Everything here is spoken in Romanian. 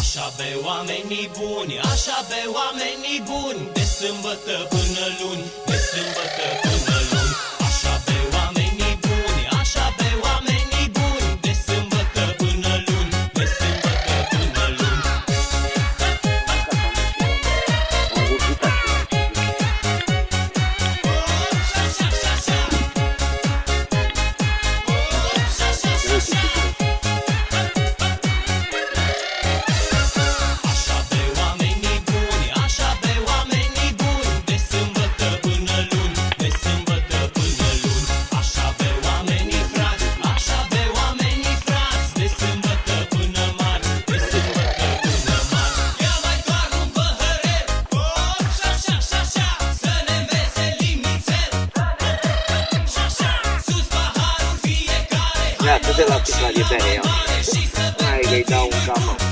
Așa be oamenii buni, așa be oamenii buni, de sâmbătă până luni, de sâmbătă până luni. Așa be oamenii buni, așa be oamenii buni, de sâmbătă până luni, de sâmbătă până luni. Ia, tu de la sticla de bere, ia. Hai, le-i dau un cam.